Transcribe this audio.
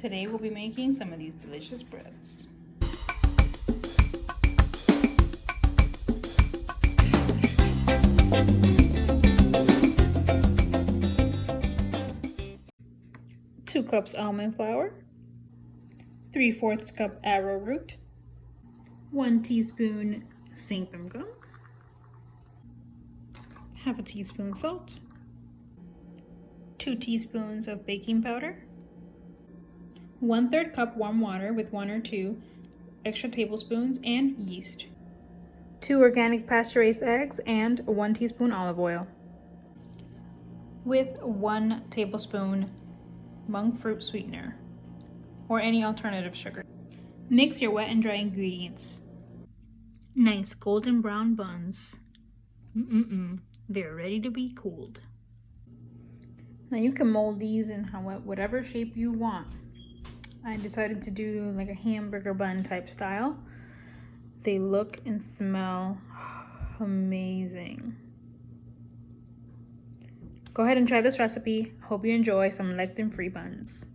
Today we'll be making some of these delicious breads. Two cups almond flour, 3/4 cup arrowroot, 1 teaspoon xanthan gum, half a teaspoon salt, 2 teaspoons of baking powder, 1/3 cup warm water with 1 or 2 extra tablespoons, and yeast, 2 organic pasture-raised eggs, and 1 teaspoon olive oil, with 1 tablespoon monk fruit sweetener, or any alternative sugar. Mix your wet and dry ingredients. Nice golden brown buns. They're ready to be cooled. Now you can mold these in whatever shape you want. I decided to do like a hamburger bun type style. They look and smell amazing. Go ahead and try this recipe. Hope you enjoy some lectin-free buns.